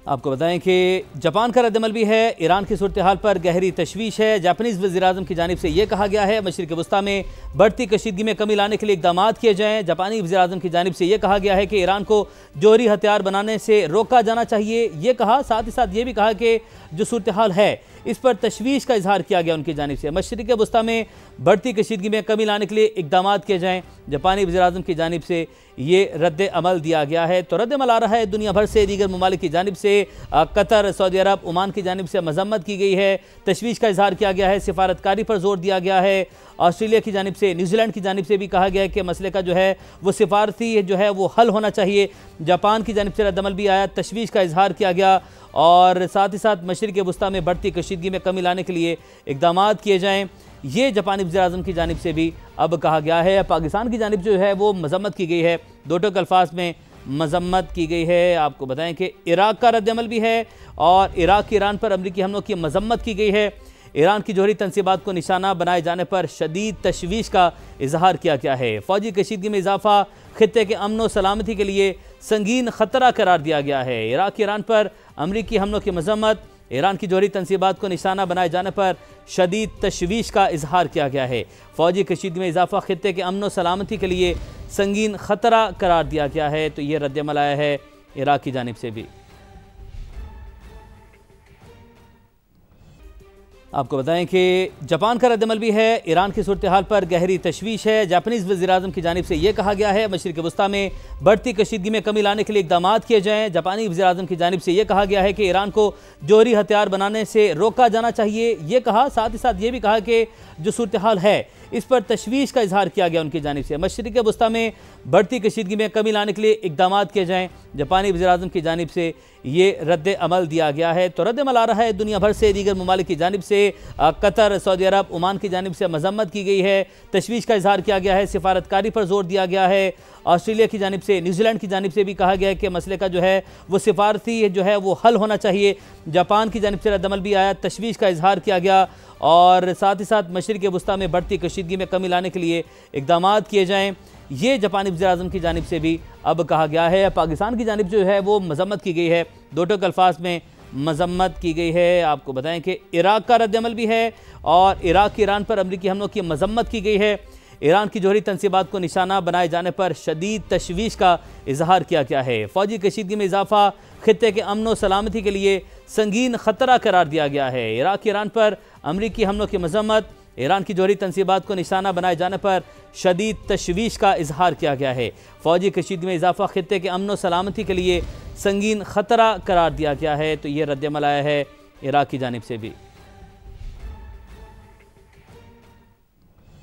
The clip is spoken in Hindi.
आपको बताएं कि जापान का रद्दमल भी है। ईरान की सूरत हाल पर गहरी तशवीश है। जापानीज़ वज़ीर-ए-आज़म की जानिब से ये कहा गया है मशरिक़ वस्ता में बढ़ती कशीदगी में कमी लाने के लिए इक़दाम किए जाएँ। जापानी वज़ीर-ए-आज़म की जानिब से ये कहा गया है कि ईरान को जौहरी हथियार बनाने से रोका जाना चाहिए। ये कहा, साथ ही साथ ये भी कहा कि जो सूरत हाल है इस पर तशवीश का इजहार किया गया उनकी जानिब से। मशरिक़ वस्ता में बढ़ती कशीदगी में कमी लाने के लिए इक़दाम किए जाएँ। जापानी वज़ीर-ए-आज़म की जानिब से ये रद्द अमल दिया गया है। तो रद्द अमल आ रहा है दुनिया भर से। दीगर ममालिक की जानिब से कतर, सऊदी अरब, ओमान की जानिब से मजम्मत की गई है, तशवीश का इजहार किया गया है, सिफारतकारी पर जोर दिया गया है। ऑस्ट्रेलिया की जानिब से, न्यूजीलैंड की जानिब से भी कहा गया है कि मसले का जो है वो सिफारती जो है वो हल होना चाहिए। जापान की जानिब से रद्दमल भी आया, तशवीश का इजहार किया गया और साथ ही साथ मशरिक़ वस्ता में बढ़ती कशीदगी में कमी लाने के लिए इक़दाम किए जाएँ। ये जापानी वज़ीर-ए-आज़म की जानिब से भी अब कहा गया है। पाकिस्तान की जानिब जो है वो मजम्मत की गई है, दो टोक अल्फाज में मजम्मत की गई है। आपको बताएं कि इराक़ का रद्दमल भी है और इराक़ ईरान पर अमरीकी हमलों की मजम्मत की गई है। ईरान की जौहरी तनसीबात को निशाना बनाए जाने पर शदीद तशवीश का इजहार किया गया है। फ़ौजी कशीदगी में इजाफा खित्ते के अमन व सलामती के लिए संगीन ख़तरा करार दिया गया है। इराक़ ईरान पर अमरीकी हमलों की मजम्मत, ईरान की जौहरी तनसीबात को निशाना बनाए जाने पर शदीद तशवीश का इजहार किया गया है। फ़ौजी कशीदगी में इजाफा खित्ते के अमन व सलामती के लिए संगीन ख़तरा करार दिया गया है। तो ये रद्दमल आया है इराक़ की जानिब से भी। आपको बताएं कि जापान का रद्दमल भी है। ईरान की सूरत हाल पर गहरी तशवीश है। जापानीज़ वज़ीर-ए-आज़म की जानिब से ये कहा गया है मशरिक़ वस्ता में बढ़ती कशीदगी में कमी लाने के लिए इक़दाम किए जाएँ। जापानी वज़ीर-ए-आज़म की जानिब से ये कहा गया है कि ईरान को जौहरी हथियार बनाने से रोका जाना चाहिए। ये कहा, साथ ही साथ ये भी कहा कि जो सूरत हाल है इस पर तशवीश का इजहार किया गया उनकी जानिब से। मशरिक़ वस्ता में बढ़ती कशीदगी में कमी लाने के लिए इक़दाम किए जाएँ। जापानी वज़ीर-ए-आज़म की जानिब से ये रद्द अमल दिया गया है। तो रद्द अमल आ रहा है दुनिया भर से। दीगर ममालिक की जानिब से कतर, सऊदी अरब, ओमान की जानिब से मजम्मत की गई है, तशवीश का इजहार किया गया है, सिफारतकारी पर जोर दिया गया है। ऑस्ट्रेलिया की जानिब से, न्यूजीलैंड की जानिब से भी कहा गया है कि मसले का जो है वो सिफारती जो है वो हल होना चाहिए। जापान की जानिब से रद्दमल भी आया, तशवीश का इजहार किया गया और साथ ही साथ मशरिक़ वस्ता में बढ़ती कशीदगी में कमी लाने के लिए इक़दाम किए जाएँ। ये जापानी वज़ीर-ए-आज़म की जानिब से भी अब कहा गया है। पाकिस्तान की जानिब जो है वो मजम्मत की गई है, दो टोक अल्फाज में मजम्मत की गई है। आपको बताएं कि इराक़ का रद्दमल भी है और इराक़ ईरान पर अमरीकी हमलों की मजम्मत की गई है। ईरान की जौहरी तनसीबात को निशाना बनाए जाने पर शदीद तशवीश का इजहार किया गया है। फ़ौजी कशीदगी में इजाफा खित्ते के अमन व सलामती के लिए संगीन ख़तरा करार दिया गया है। इराक़ ईरान पर अमरीकी हमलों की मजम्मत, ईरान की जौहरी तनसीबात को निशाना बनाए जाने पर शदीद तशवीश का इजहार किया गया है। फ़ौजी कशीदगी में इजाफा खित्ते के अमन व सलामती के लिए संगीन ख़तरा करार दिया गया है। तो ये रद्दमल आया है इराक़ की जानिब से भी।